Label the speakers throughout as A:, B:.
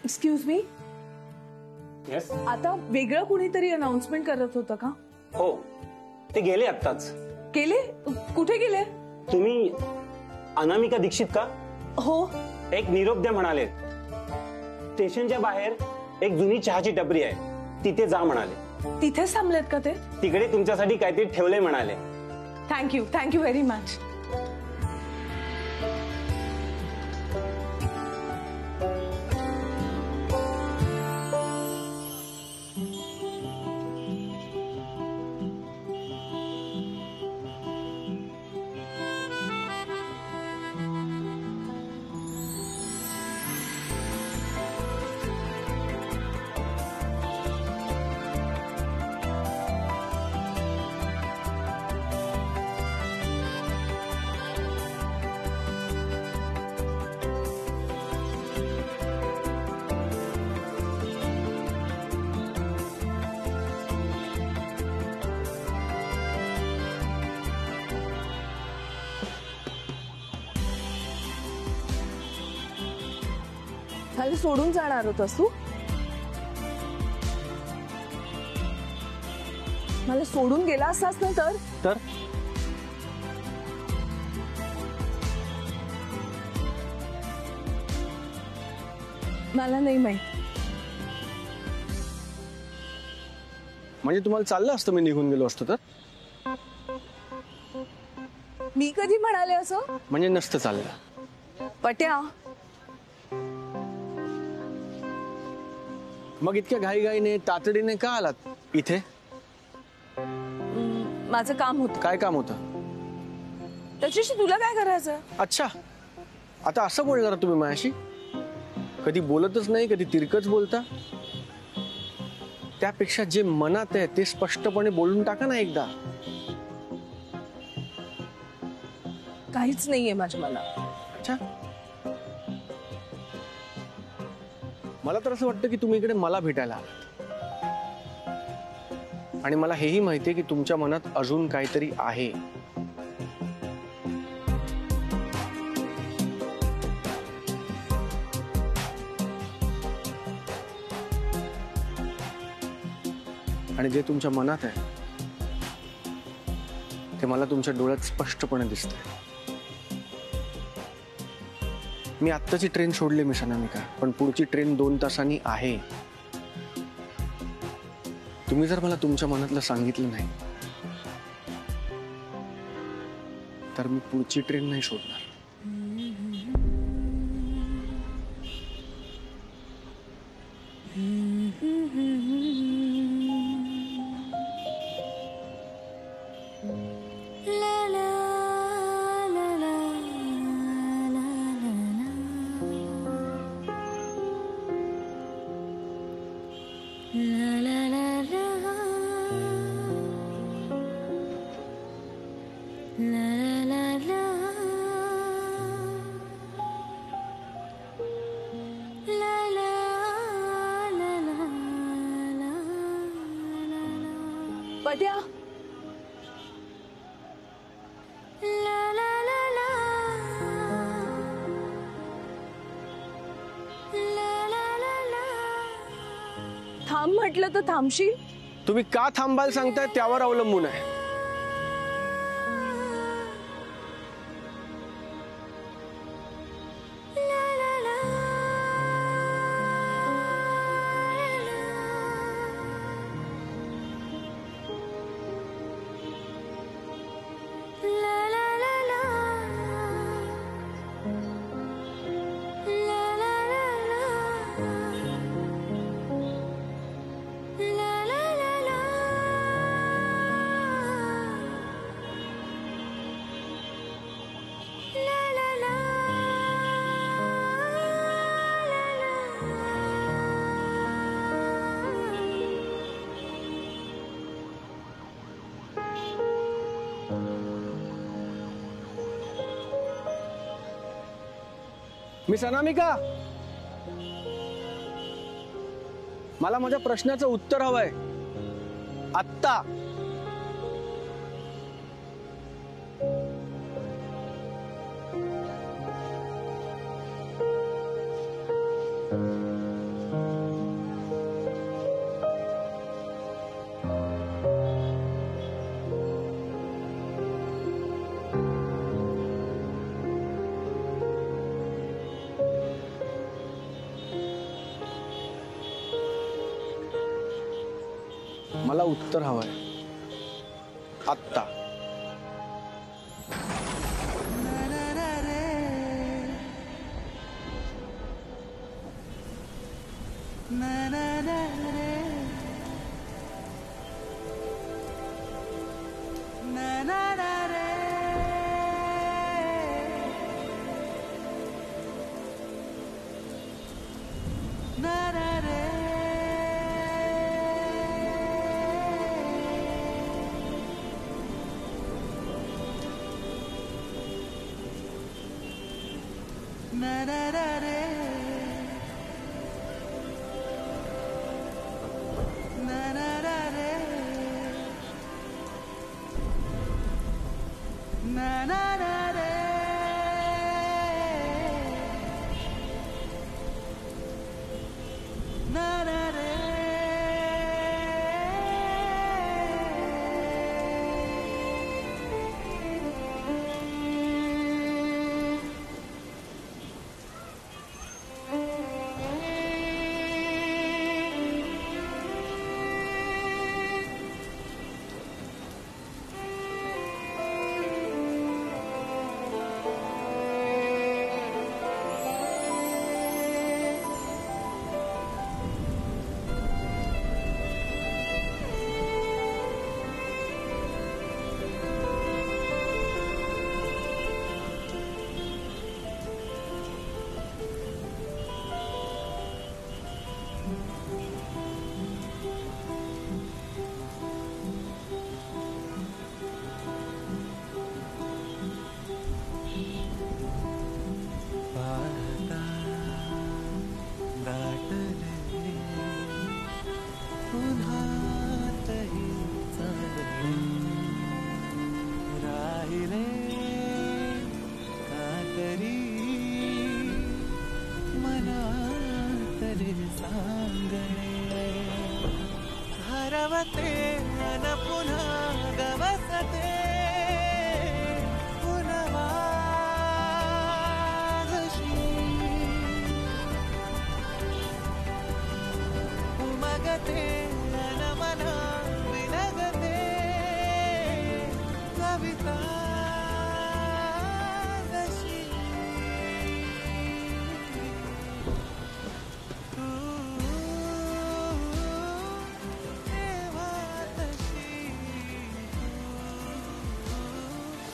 A: Excuse me.
B: Yes.
A: आता वेगळं कुणीतरी अनाउन्समेंट करत होतं का?
B: हो, ते गेले आत्ताच.
A: गेले? कुठे गेले?
B: तुम्ही अनामिका दीक्षित का?
A: हो.
B: एक निरोप द्या म्हणाले. स्टेशनच्या बाहेर एक जुनी चहाची टपरी आहे, तिथे जा म्हणाले.
A: तिथेच थांबलेत का ते?
B: तिकडे तुमच्यासाठी काहीतरी ठेवले म्हणाले.
A: Thank you very much. मला सोडून जाणार होतास तू? मला सोडून गेला असतास ना तर मला नाही माहित.
C: म्हणजे तुम्हाला चाललं असतं मी निघून गेलो असतो तर?
A: मी कधी म्हणाले असं?
C: म्हणजे नसतं चाललं.
A: पट्या,
C: मग इतक्या घाईघाईने तातडीने का आलात इथे?
A: माझं काम होतं.
C: काय काम होतं?
A: त्याच्याशी तुला काय करायचं?
C: अच्छा, आता असं बोलणार तुम्ही माझ्याशी? कधी बोलतच नाही, कधी तिरकच बोलता. त्यापेक्षा जे मनात आहे ते स्पष्टपणे बोलून टाका ना एकदा.
A: काहीच नाहीये माझ्या मनात.
C: अच्छा, मला तर असं वाटतं की तुम्ही इकडे मला भेटायला आलात. आणि मला हेही माहितीये की तुमच्या मनात अजून काहीतरी आहे. आणि जे तुमच्या मनात आहे ते मला तुमच्या डोळ्यात स्पष्टपणे दिसतंय. मी आत्ताची ट्रेन सोडली मिस अनामिका, पण पुढची ट्रेन 2 तासांनी आहे. तुम्ही जर मला तुमच्या मनातलं सांगितलं नाही तर मी पुढची ट्रेन नाही सोडणार.
A: पट्या, थांब म्हटलं तर थांबशील?
C: तुम्ही का थांबायला सांगताय त्यावर अवलंबून आहे. मिस अनामिका, मला माझ्या प्रश्नाचं उत्तर हवंय आत्ता. मला उत्तर हवंय आत्ता.
D: हरवते अन पुन्हा गवसते पुन्हा जशी उमगते अन मना विलगते कविता जशी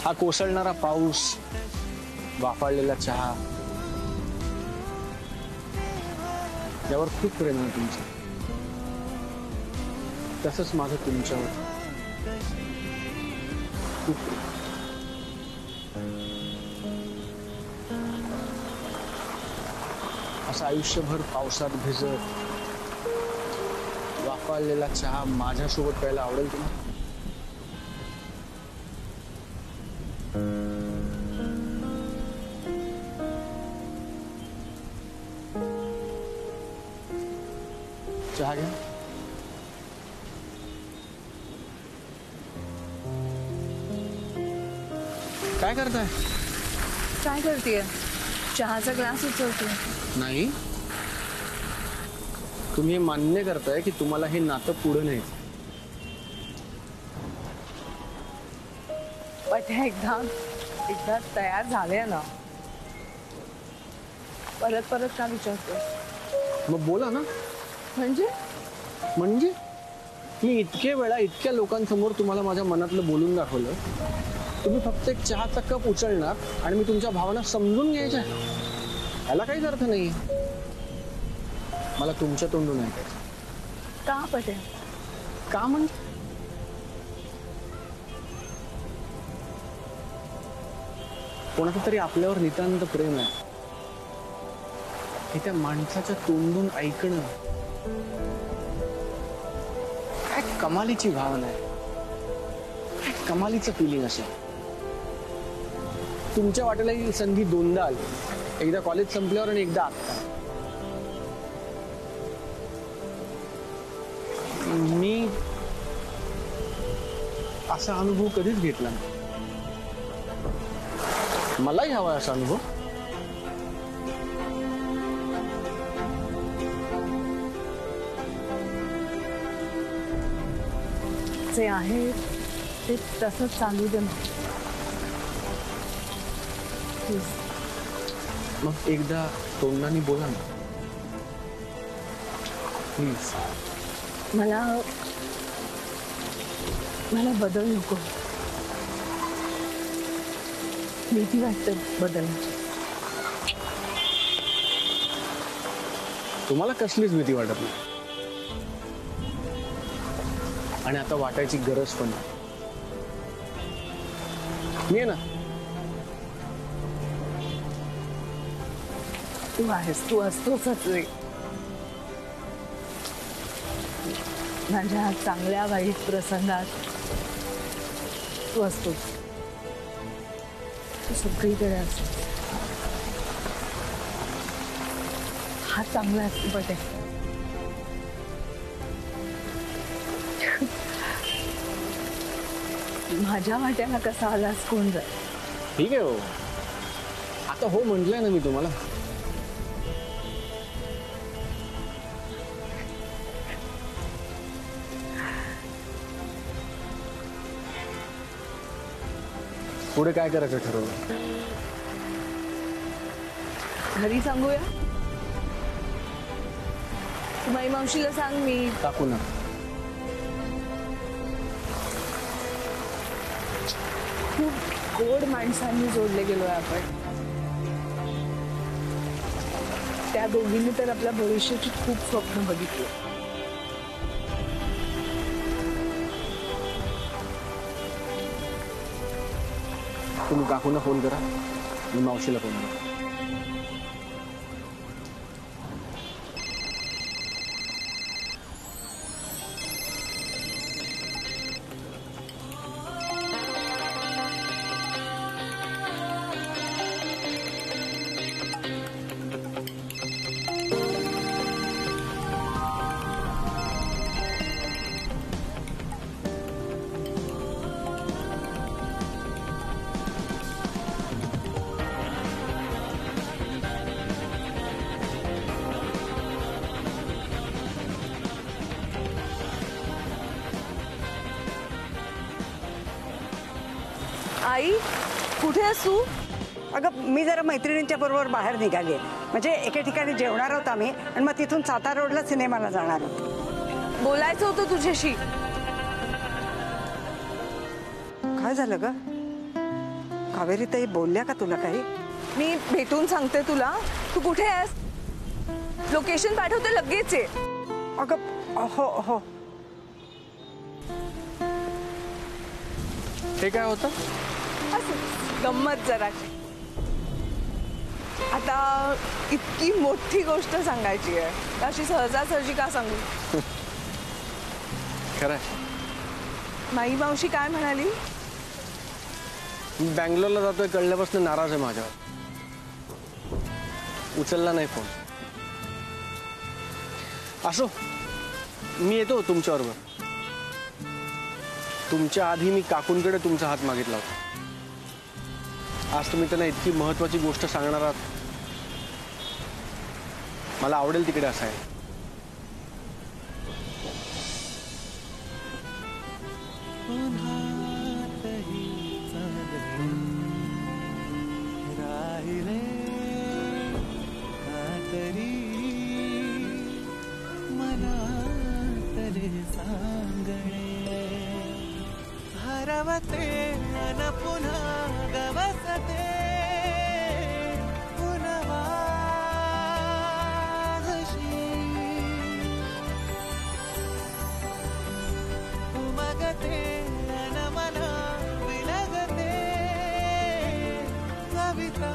C: हा कोसळणारा पाऊस, वाफाळलेला चहा, यावर खूप प्रेम आहे तुमचं. तसंच माझं तुमच्यावर खूप प्रेम. असं आयुष्यभर पावसात भिजत वाफाळलेला चहा माझ्यासोबत प्यायला आवडेल तुम्हाला? चहा घ्या. काय करताय?
A: काय करतेय? चहाचा ग्लास उचलते.
C: नाही, तुम्ही हे मान्य करताय की तुम्हाला हे नातं पुढे नाही.
A: पण हे एकदा तयार झाले ना, परत परत का विचारतोय?
C: मग बोला ना.
A: म्हणजे
C: म्हणजे मी इतके वेळा इतक्या लोकांसमोर तुम्हाला माझ्या मनातलं बोलून दाखवलं, तुम्ही फक्त एक चहाचा कप उचलणार आणि मी तुमच्या भावना समजून घ्यायच्या, याला काहीच अर्थ नाही. मला तुमच्या तोंडून ऐकायचं.
A: का पटे?
C: का म्हणजे कोणाचं तरी आपल्यावर नितांत प्रेम आहे हे त्या माणसाच्या तोंडून ऐकणं काय कमालीची भावना आहे, काय कमालीचं फिलिंग असेल. तुमच्या वाटेला ही संधी दोनदा आली, एकदा कॉलेज संपल्यावर आणि एकदा आता. मी असा अनुभव कधीच घेतला नाही. मलाही हवा असा अनुभव.
A: जसे आहे ते तसंच चालू दे मग. प्लीज.
C: मग एकदा तोंडाने बोला ना प्लीज.
A: मला बदल नको. भीती वाटते बदलण्याची.
C: तुम्हाला कसलीच भीती वाटत नाही आणि आता वाटायची गरज पण नाही. मी आहे ना.
A: तू असतोच रे. माझ्या चांगल्या वाईट प्रसंगात तू असतोच. तू सगळीकडे असतो. हा चांगला अस्तिपट आहे. माझ्या वाट्याला कसा आलास कोण जाय.
C: ठीक आहे हो. आता हो म्हटलंय ना मी तुम्हाला. पुढे काय करायचं ठरवलं.
A: घरी सांगूया. तू माई मावशीला सांग. मी
C: टाकू ना.
A: खूप गोड माणसांनी जोडले गेलोय आपण. त्या दोघींनी तर आपल्या भविष्याची खूप स्वप्न बघितली.
C: तुम्ही काकूंना फोन करा. मी मावशीला फोन करा.
A: आई कुठे आहेस तू?
E: अगं मी जरा मैत्रिणींच्या बरोबर बाहेर निघाली. म्हणजे एके ठिकाणी जेवणार आहोत आम्ही आणि मग तिथून सातारा रोडला सिनेमाला जाणार आहोत.
A: बोलायचं होतं तुझ्याशी.
E: काय झालं ग? कावेरी ताई बोलल्या का तुला काही?
A: मी भेटून सांगते तुला. तू कुठे आहेस? लोकेशन पाठवते लगेच आहे.
E: अगं हो हो.
C: हे काय होतं?
A: असं गंमत जराची. आता इतकी मोठी गोष्ट सांगायची आहे. अशी सहजासहजी का सांगू?
C: खरंय.
A: माई मावशी काय म्हणाली?
C: मी बँगलोरला जातोय कळल्यापासून नाराज आहे माझ्यावर. उचलला नाही फोन. असो मी येतो तुमच्याबरोबर. तुमच्या आधी मी काकूंकडे तुमचा हात मागितला होता. आज तुम्ही त्यांना इतकी महत्वाची गोष्ट सांगणार आहात. मला आवडेल तिकडे असायला.
D: राहिले कातरी मनातले सांगणे हरवते अन पुन्हा गवसते पुन्हा उमगते अन मना विलगते कविता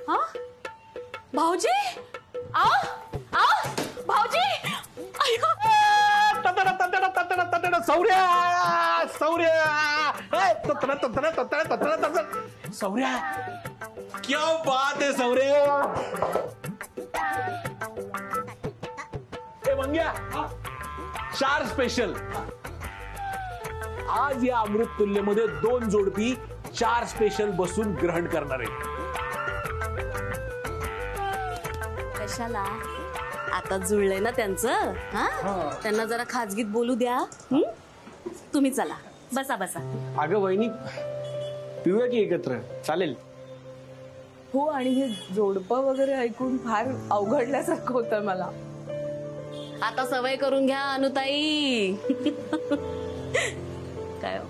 F: हाँ? भाऊजी आओ आओ भाऊजी अयो
B: सौर्या क्या बात है सौर्या. ए मंग्या 4 स्पेशल. आज या अमृत तुल्यमध्ये 2 जोडपी 4 स्पेशल बसून ग्रहण करणार आहेत.
F: कशाला? आता जुळलंय ना त्यांचं. हा, त्यांना जरा खाजगीत बोलू द्या. तुम्ही चला, बसा बसा.
C: अगं वहिनी, पिऊया की एकत्र, चालेल?
A: हो, आणि हे जोडपं वगैरे ऐकून फार अवघडल्यासारखं होतं मला.
F: आता सवय करून घ्या अनुताई. काय हो?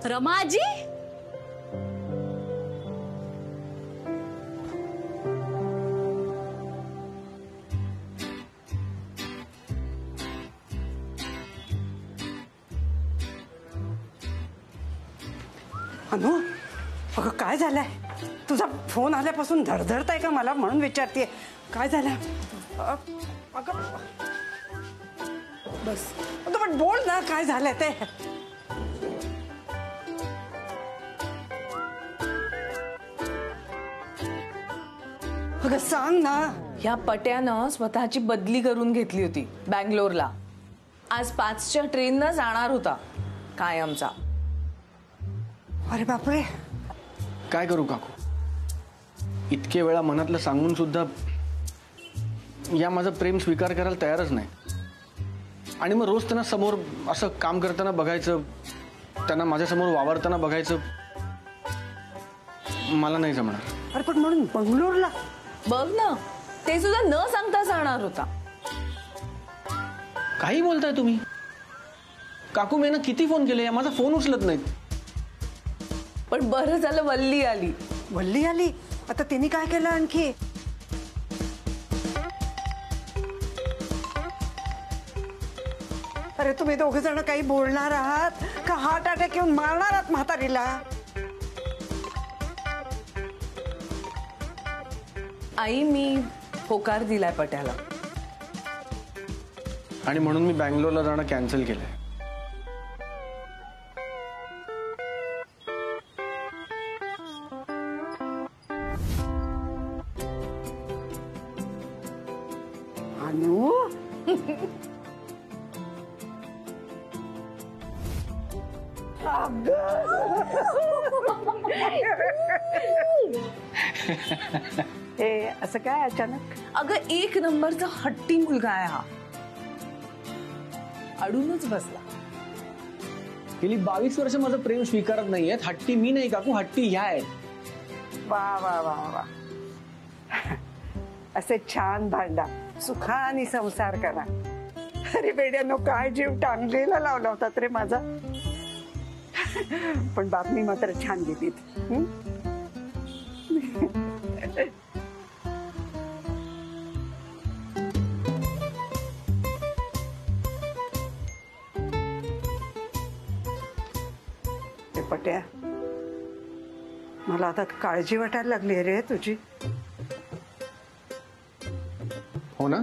F: रमाजी,
E: अनु, अगं काय झालंय? तुझा फोन आल्यापासून धडधडताय का मला, म्हणून विचारते काय झालं. अगं
A: बस.
E: तू पण बोल ना, काय झालंय ते. अगं सांग ना.
A: ह्या पट्यानं स्वतःची बदली करून घेतली होती बँगलोरला. आज 5च्या ट्रेननं जाणार होता कायमचा.
E: अरे बापरे.
C: काय करू काकू, इतके वेळा मनातलं सांगून सुद्धा या माझं प्रेम स्वीकार करायला तयारच नाही. आणि मग रोज त्यांना समोर असं काम करताना बघायचं, त्यांना माझ्यासमोर वावरताना बघायचं, मला नाही जमणार.
E: अरे पण म्हणून बंगलोरला?
A: बघ ना, ते सुद्धा न सांगता जाणार होता.
C: काही बोलताय तुम्ही काकू? मी ना किती फोन केले, माझा फोन उचलत नाहीत.
A: पण बरं झालं वल्ली आली.
E: वल्ली आली? आता तिने काय केलं आणखी? अरे तुम्ही दोघे जण काही बोलणार आहात का हार्ट अटॅक येऊन मारणार आहात म्हातारीला?
A: आई, मी होकार दिलाय पट्याला.
C: आणि म्हणून मी बँगलोरला जाणं कॅन्सल केलंय.
E: अनु, हे असं काय अचानक?
A: अगं, 1 नंबरचा हट्टी मुलगा आहे हा. अडूनच बसला.
C: गेली 22 वर्ष माझं प्रेम स्वीकारत नाहीयेत. हट्टी मी नाही काकू, हट्टी ह्या आहेत.
E: वा वा वा वा. असे छान भांडा, सुखाने संसार करा. अरे बेड्यानो, काय जीव टांगलेला लावला होता रे माझा. पण बातमी मात्र छान दिलीत. पट्या, मला आता काळजी वाटायला लागली रे तुझी.
C: हो ना,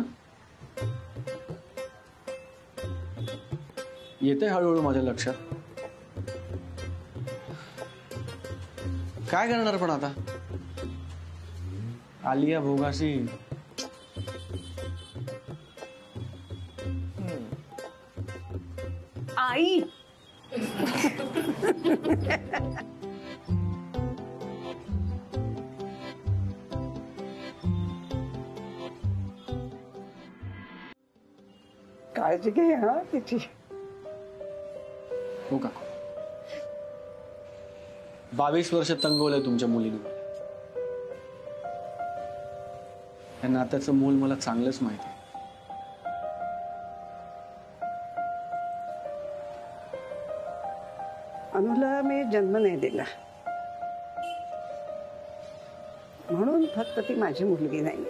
C: येते हळूहळू माझ्या लक्षात. काय करणार पण आता, आलिया भोगासी.
A: आई,
E: काळजी घे हा तिची.
C: हो काकू, 22 वर्ष तंगवलंय तुमच्या मुलीने. या नात्याचं मूल मला चांगलंच माहिती आहे.
E: अनुला मी जन्म नाही दिला म्हणून फक्त ती माझी मुलगी नाही.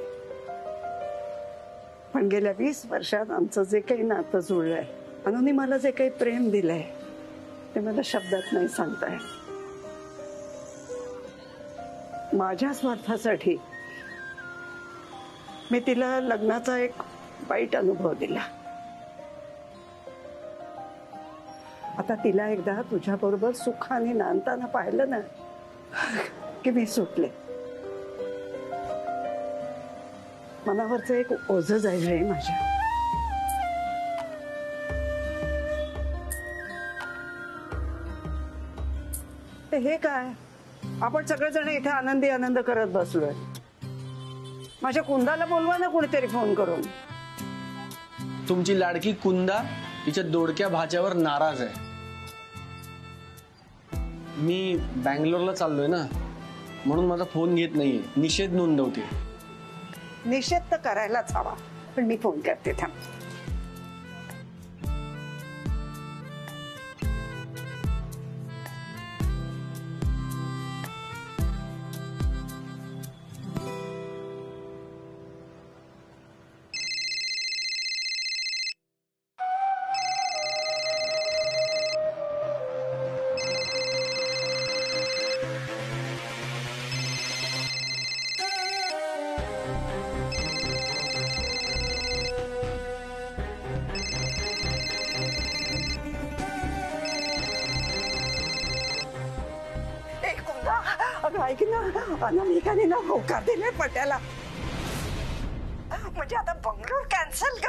E: पण गेल्या 20 वर्षात आमचं जे काही नातं जुळलंय, अनुने मला जे काही प्रेम दिलंय, ते मला शब्दात नाही सांगताय. माझ्या स्वार्थासाठी मी तिला लग्नाचा एक वाईट अनुभव दिला. आता तिला एकदा तुझ्याबरोबर सुखाने नांदताना पाहिलं ना की मी सुटले. मनावरचं एक ओझं जाईल रे माझ्या. ते हे काय, आपण सगळेजण इथे आनंदी आनंद करत बसलोय. माझ्या कुंदाला बोलवा ना कोणीतरी फोन करून.
C: तुमची लाडकी कुंदा तिच्या दोडक्या भाच्यावर नाराज आहे. मी बँगलोरला चाललोय ना, म्हणून माझा फोन घेत नाहीये, निषेध नोंदवते.
E: निषेध तर करायलाच हवा, पण मी फोन करते थांब. अगं ऐक ना, अनामिकाने ना होकार दिले पट्याला. म्हणजे आता बंगलोर कॅन्सल ग.